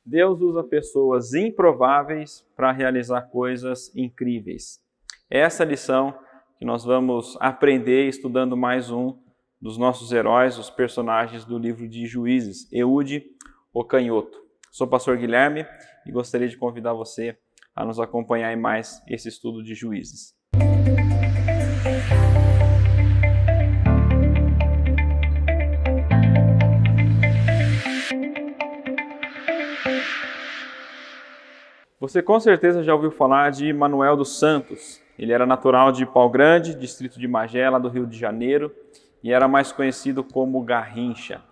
Deus usa pessoas improváveis para realizar coisas incríveis. Essa é a lição que nós vamos aprender estudando mais um dos nossos heróis, os personagens do livro de Juízes, Eude, o Canhoto. Sou o pastor Guilherme e gostaria de convidar você a nos acompanhar em mais esse estudo de Juízes. Você com certeza já ouviu falar de Manuel dos Santos. Ele era natural de Pau Grande, distrito de Magé, lá do Rio de Janeiro, e era mais conhecido como Garrincha.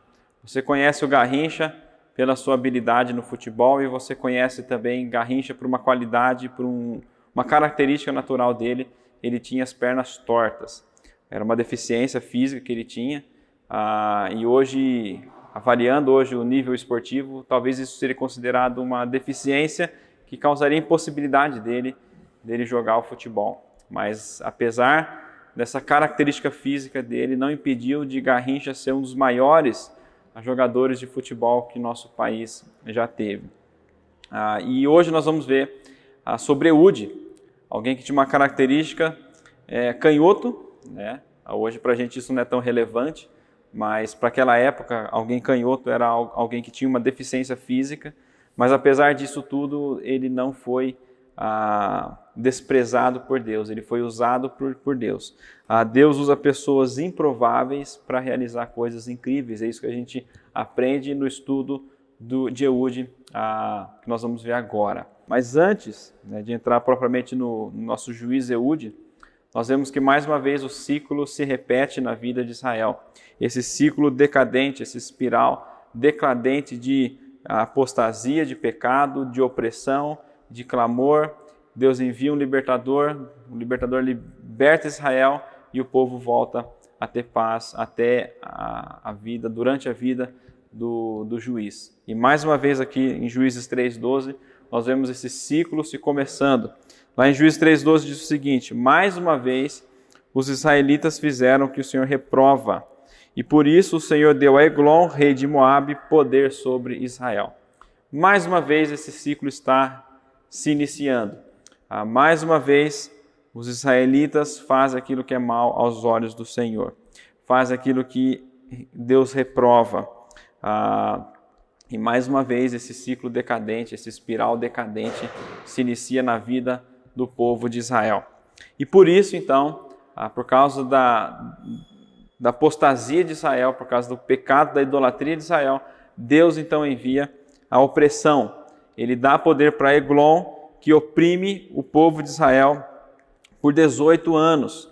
Você conhece o Garrincha pela sua habilidade no futebol e você conhece também Garrincha por uma qualidade, por uma característica natural dele. Ele tinha as pernas tortas. Era uma deficiência física que ele tinha e hoje, avaliando hoje o nível esportivo, talvez isso seria considerado uma deficiência que causaria impossibilidade dele jogar o futebol. Mas apesar dessa característica física dele, não impediu de Garrincha ser um dos maiores jogadores de futebol que nosso país já teve. E hoje nós vamos ver sobre Eude, alguém que tinha uma característica canhoto, né? Hoje para a gente isso não é tão relevante, mas para aquela época alguém canhoto era alguém que tinha uma deficiência física, mas apesar disso tudo ele não foi desprezado por Deus, ele foi usado por Deus. Deus usa pessoas improváveis para realizar coisas incríveis, é isso que a gente aprende no estudo de Eude, que nós vamos ver agora. Mas antes de entrar propriamente no nosso juiz Eude, nós vemos que mais uma vez o ciclo se repete na vida de Israel. Esse ciclo decadente, essa espiral decadente de apostasia, de pecado, de opressão, de clamor. Deus envia um libertador liberta Israel e o povo volta a ter paz até a vida, durante a vida do juiz. E mais uma vez aqui em Juízes 3:12, nós vemos esse ciclo se começando. Lá em Juízes 3:12 diz o seguinte: mais uma vez os israelitas fizeram o que o Senhor reprova, e por isso o Senhor deu a Eglon, rei de Moabe, poder sobre Israel. Mais uma vez esse ciclo está se iniciando. Mais uma vez os israelitas fazem aquilo que é mal aos olhos do Senhor. Fazem aquilo que Deus reprova. E mais uma vez esse ciclo decadente, essa espiral decadente se inicia na vida do povo de Israel. E por isso então, por causa da apostasia de Israel, por causa do pecado da idolatria de Israel, Deus então envia a opressão. Ele dá poder para Eglon, que oprime o povo de Israel por 18 anos.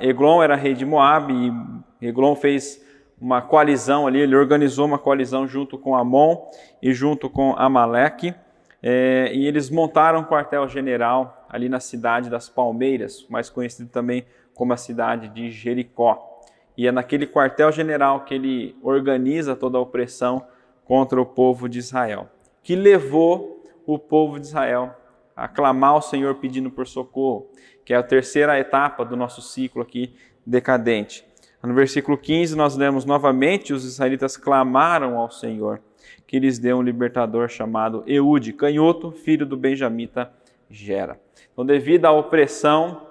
Eglon era rei de Moabe e Eglon fez uma coalizão ali, ele organizou uma coalizão junto com Amon e junto com Amaleque, e eles montaram um quartel-general ali na cidade das Palmeiras, mais conhecido também como a cidade de Jericó. E é naquele quartel-general que ele organiza toda a opressão contra o povo de Israel, que levou o povo de Israel a clamar ao Senhor pedindo por socorro, que é a terceira etapa do nosso ciclo aqui decadente. No versículo 15 nós lemos novamente: os israelitas clamaram ao Senhor, que lhes deu um libertador chamado Eude, canhoto, filho do benjamita Gera. Então, devido à opressão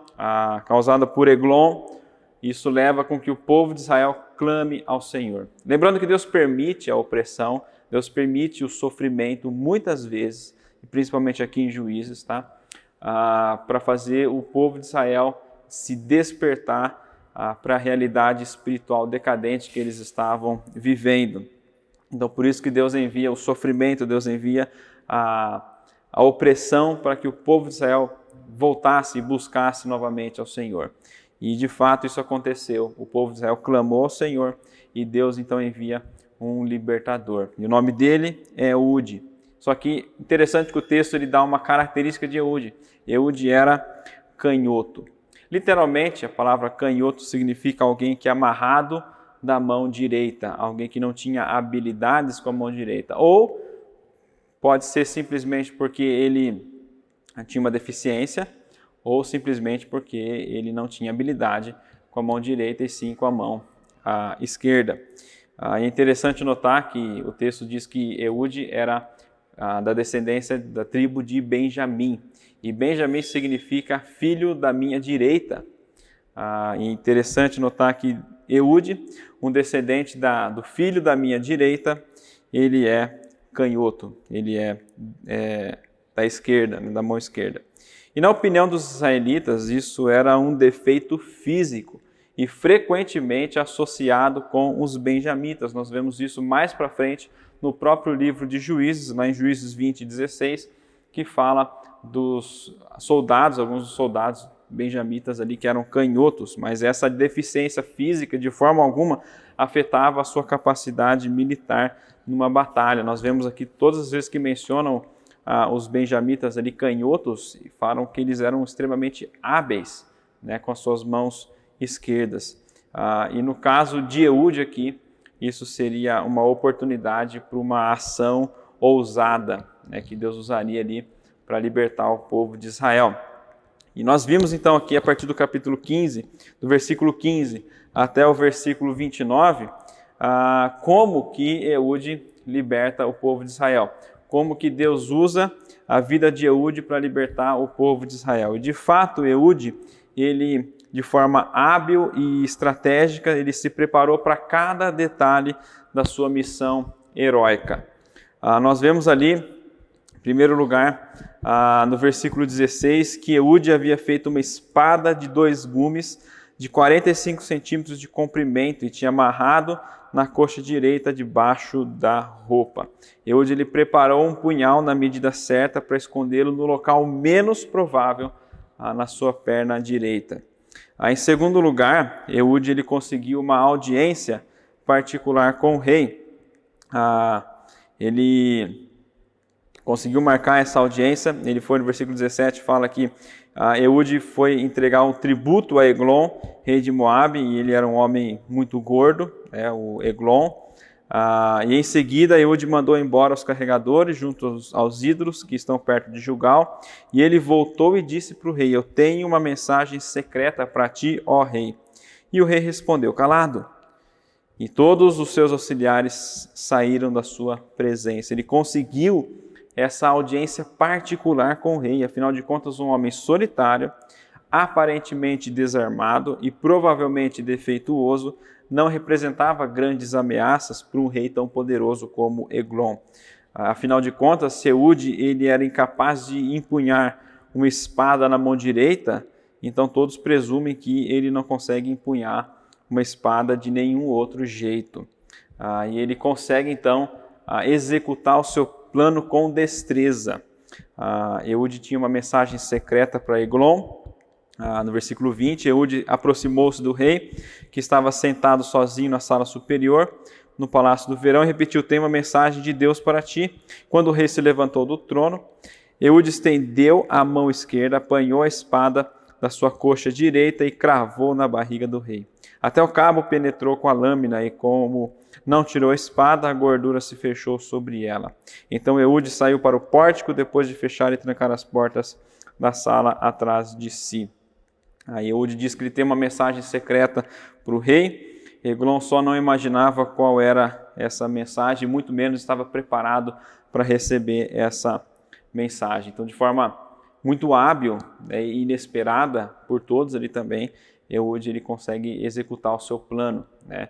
causada por Eglon, isso leva com que o povo de Israel clame ao Senhor. Lembrando que Deus permite a opressão, Deus permite o sofrimento muitas vezes, principalmente aqui em Juízes, para fazer o povo de Israel se despertar para a realidade espiritual decadente que eles estavam vivendo. Então, por isso que Deus envia o sofrimento, Deus envia a opressão para que o povo de Israel voltasse e buscasse novamente ao Senhor. E de fato isso aconteceu. O povo de Israel clamou ao Senhor e Deus então envia um libertador. E o nome dele é Eude. Só que interessante que o texto ele dá uma característica de Eude. Eude era canhoto. Literalmente a palavra canhoto significa alguém que é amarrado da mão direita, alguém que não tinha habilidades com a mão direita. Ou pode ser simplesmente porque ele tinha uma deficiência, ou simplesmente porque ele não tinha habilidade com a mão direita e sim com a mão esquerda. É interessante notar que o texto diz que Eude era da descendência da tribo de Benjamim. E Benjamim significa filho da minha direita. E interessante notar que Eude, um descendente do filho da minha direita, ele é canhoto, ele é da esquerda, da mão esquerda. E na opinião dos israelitas, isso era um defeito físico e frequentemente associado com os benjamitas. Nós vemos isso mais para frente no próprio livro de Juízes, lá em Juízes 20:16, que fala dos soldados, alguns dos soldados benjamitas ali que eram canhotos, mas essa deficiência física de forma alguma afetava a sua capacidade militar numa batalha. Nós vemos aqui todas as vezes que mencionam os benjamitas ali canhotos, falam que eles eram extremamente hábeis, né, com as suas mãos esquerdas. E no caso de Eude aqui, isso seria uma oportunidade para uma ação ousada, né, que Deus usaria ali para libertar o povo de Israel. E nós vimos então aqui a partir do capítulo 15, do versículo 15 até o versículo 29, como que Eude liberta o povo de Israel. Como que Deus usa a vida de Eude para libertar o povo de Israel. E de fato, Eude, ele de forma hábil e estratégica, ele se preparou para cada detalhe da sua missão heróica. Nós vemos ali, em primeiro lugar, no versículo 16, que Eude havia feito uma espada de 2 gumes de 45 centímetros de comprimento e tinha amarrado na coxa direita debaixo da roupa. Eude ele preparou um punhal na medida certa para escondê-lo no local menos provável, na sua perna direita. Em segundo lugar, Eude ele conseguiu uma audiência particular com o rei. Ele conseguiu marcar essa audiência. Ele foi no versículo 17, fala que Eude foi entregar um tributo a Eglon, rei de Moabe, e ele era um homem muito gordo, o Eglon. E em seguida, Eude mandou embora os carregadores junto aos ídolos que estão perto de Gilgal, e ele voltou e disse para o rei: eu tenho uma mensagem secreta para ti, ó rei. E o rei respondeu: calado. E todos os seus auxiliares saíram da sua presença. Ele conseguiu essa audiência particular com o rei, afinal de contas, um homem solitário, aparentemente desarmado e provavelmente defeituoso, não representava grandes ameaças para um rei tão poderoso como Eglon. Afinal de contas, Eude ele era incapaz de empunhar uma espada na mão direita, então todos presumem que ele não consegue empunhar uma espada de nenhum outro jeito. E ele consegue então executar o seu plano com destreza. Eude tinha uma mensagem secreta para Eglon. No versículo 20, Eude aproximou-se do rei, que estava sentado sozinho na sala superior, no palácio do verão, e repetiu: tenho uma mensagem de Deus para ti. Quando o rei se levantou do trono, Eude estendeu a mão esquerda, apanhou a espada da sua coxa direita e cravou na barriga do rei. Até o cabo penetrou com a lâmina, e como não tirou a espada, a gordura se fechou sobre ela. Então Eude saiu para o pórtico, depois de fechar e trancar as portas da sala atrás de si. Eude diz que ele tem uma mensagem secreta para o rei. Eglon só não imaginava qual era essa mensagem, muito menos estava preparado para receber essa mensagem. Então, de forma muito hábil e inesperada por todos ali também, Eude ele consegue executar o seu plano, né?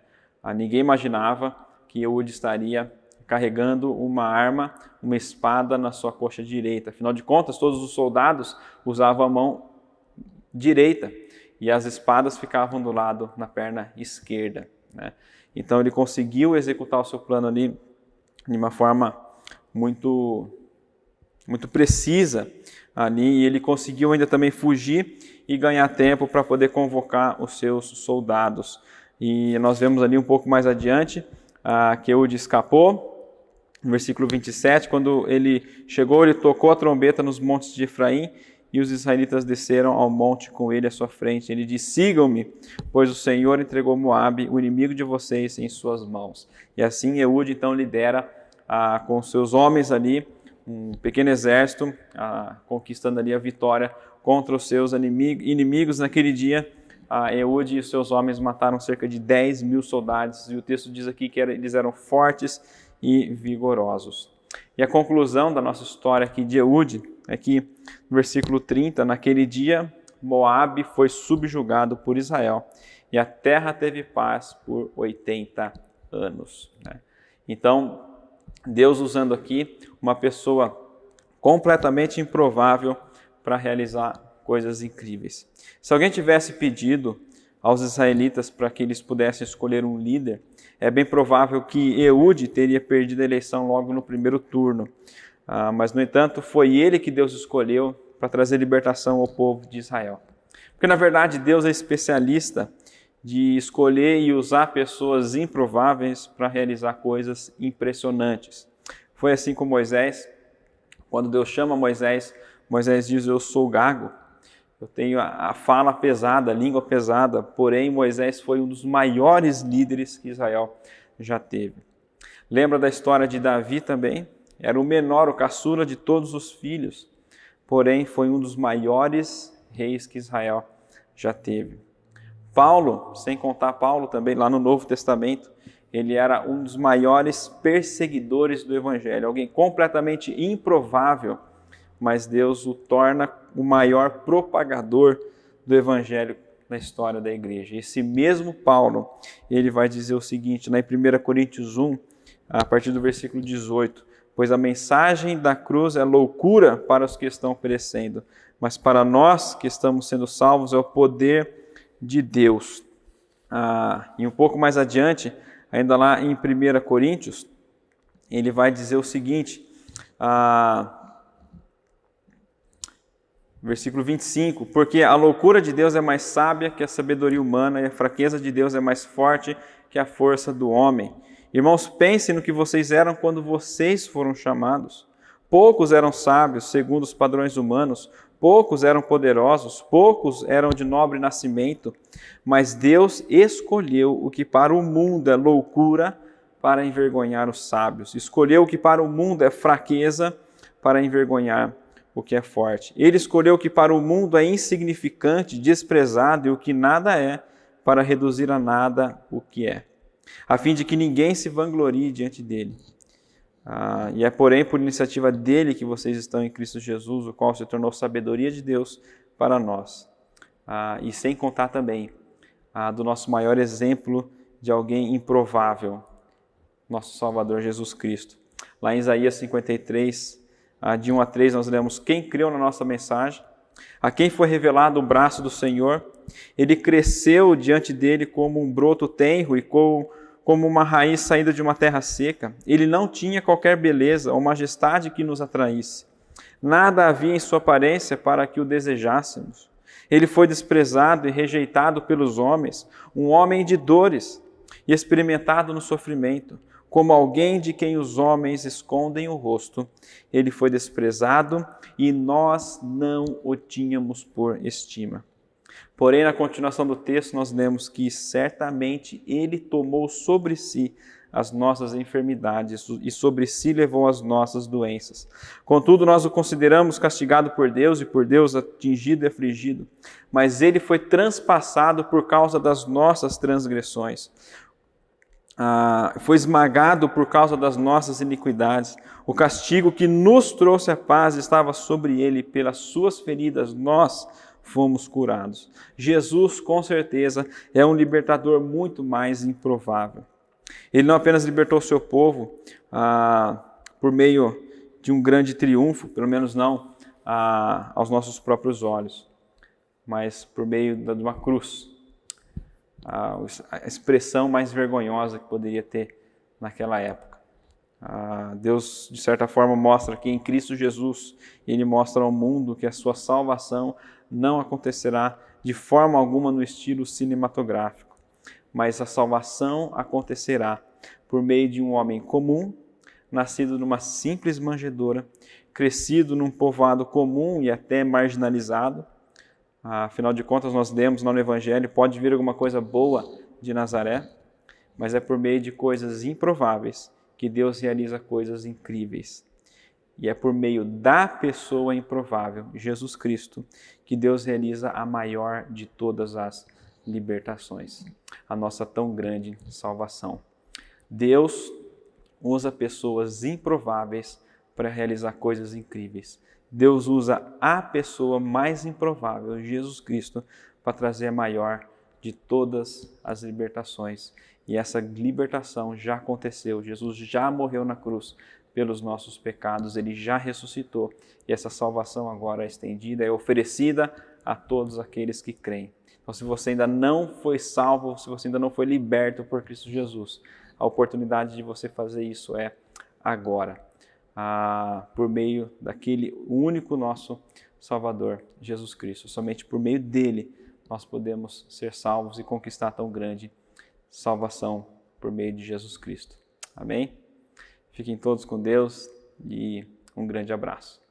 Ninguém imaginava que Eude estaria carregando uma arma, uma espada na sua coxa direita. Afinal de contas, todos os soldados usavam a mão direita e as espadas ficavam do lado na perna esquerda, né? Então ele conseguiu executar o seu plano ali de uma forma muito precisa ali, e ele conseguiu ainda também fugir e ganhar tempo para poder convocar os seus soldados. E nós vemos ali um pouco mais adiante que Eude escapou. No versículo 27, quando ele chegou, ele tocou a trombeta nos montes de Efraim, e os israelitas desceram ao monte com ele à sua frente. Ele disse: sigam-me, pois o Senhor entregou Moabe, o inimigo de vocês, em suas mãos. E assim Eude então lidera com seus homens ali um pequeno exército, conquistando ali a vitória contra os seus inimigos. Naquele dia, Eude e seus homens mataram cerca de 10.000 soldados, e o texto diz aqui que eles eram fortes e vigorosos. E a conclusão da nossa história aqui de Eude é que, no versículo 30, naquele dia, Moabe foi subjugado por Israel e a terra teve paz por 80 anos. Então, Deus usando aqui uma pessoa completamente improvável para realizar coisas incríveis. Se alguém tivesse pedido aos israelitas para que eles pudessem escolher um líder, é bem provável que Eude teria perdido a eleição logo no primeiro turno. Mas, no entanto, foi ele que Deus escolheu para trazer libertação ao povo de Israel. Porque, na verdade, Deus é especialista de escolher e usar pessoas improváveis para realizar coisas impressionantes. Foi assim com Moisés. Quando Deus chama Moisés, Moisés diz: eu sou gago, eu tenho a fala pesada, a língua pesada, porém Moisés foi um dos maiores líderes que Israel já teve. Lembra da história de Davi também? Era o menor, o caçula de todos os filhos, porém foi um dos maiores reis que Israel já teve. Paulo, sem contar Paulo também, lá no Novo Testamento, ele era um dos maiores perseguidores do Evangelho, alguém completamente improvável, mas Deus o torna o maior propagador do Evangelho na história da igreja. Esse mesmo Paulo, ele vai dizer o seguinte, na 1 Coríntios 1, a partir do versículo 18, pois a mensagem da cruz é loucura para os que estão perecendo, mas para nós que estamos sendo salvos é o poder de Deus. E um pouco mais adiante, ainda lá em 1 Coríntios, ele vai dizer o seguinte, versículo 25, porque a loucura de Deus é mais sábia que a sabedoria humana e a fraqueza de Deus é mais forte que a força do homem. Irmãos, pensem no que vocês eram quando vocês foram chamados. Poucos eram sábios, segundo os padrões humanos, poucos eram poderosos, poucos eram de nobre nascimento, mas Deus escolheu o que para o mundo é loucura para envergonhar os sábios. Escolheu o que para o mundo é fraqueza para envergonhar o que é forte. Ele escolheu o que para o mundo é insignificante, desprezado e o que nada é, para reduzir a nada o que é, a fim de que ninguém se vanglorie diante dele. E é, porém, por iniciativa dele que vocês estão em Cristo Jesus, o qual se tornou sabedoria de Deus para nós. E sem contar também do nosso maior exemplo de alguém improvável, nosso Salvador Jesus Cristo. Lá em Isaías 53, de 1 a 3, nós lemos: quem creu na nossa mensagem, a quem foi revelado o braço do Senhor, ele cresceu diante dele como um broto tenro e como uma raiz saída de uma terra seca. Ele não tinha qualquer beleza ou majestade que nos atraísse. Nada havia em sua aparência para que o desejássemos. Ele foi desprezado e rejeitado pelos homens, um homem de dores e experimentado no sofrimento, como alguém de quem os homens escondem o rosto. Ele foi desprezado e nós não o tínhamos por estima. Porém, na continuação do texto, nós lemos que certamente ele tomou sobre si as nossas enfermidades e sobre si levou as nossas doenças. Contudo, nós o consideramos castigado por Deus e por Deus atingido e afligido, mas ele foi transpassado por causa das nossas transgressões. Foi esmagado por causa das nossas iniquidades. O castigo que nos trouxe a paz estava sobre ele, pelas suas feridas nós fomos curados. Jesus, com certeza, é um libertador muito mais improvável. Ele não apenas libertou o seu povo por meio de um grande triunfo, pelo menos não aos nossos próprios olhos, mas por meio de uma cruz. A expressão mais vergonhosa que poderia ter naquela época. Deus, de certa forma, mostra que em Cristo Jesus, ele mostra ao mundo que a sua salvação não acontecerá de forma alguma no estilo cinematográfico, mas a salvação acontecerá por meio de um homem comum, nascido numa simples manjedoura, crescido num povoado comum e até marginalizado. Afinal de contas, nós lemos no Evangelho, pode vir alguma coisa boa de Nazaré, mas é por meio de coisas improváveis que Deus realiza coisas incríveis. E é por meio da pessoa improvável, Jesus Cristo, que Deus realiza a maior de todas as libertações, a nossa tão grande salvação. Deus usa pessoas improváveis para realizar coisas incríveis. Deus usa a pessoa mais improvável, Jesus Cristo, para trazer a maior de todas as libertações. E essa libertação já aconteceu. Jesus já morreu na cruz pelos nossos pecados, ele já ressuscitou. E essa salvação agora é estendida, é oferecida a todos aqueles que creem. Então, se você ainda não foi salvo, se você ainda não foi liberto por Cristo Jesus, a oportunidade de você fazer isso é agora, por meio daquele único nosso Salvador, Jesus Cristo. Somente por meio dele nós podemos ser salvos e conquistar tão grande salvação por meio de Jesus Cristo. Amém? Fiquem todos com Deus e um grande abraço.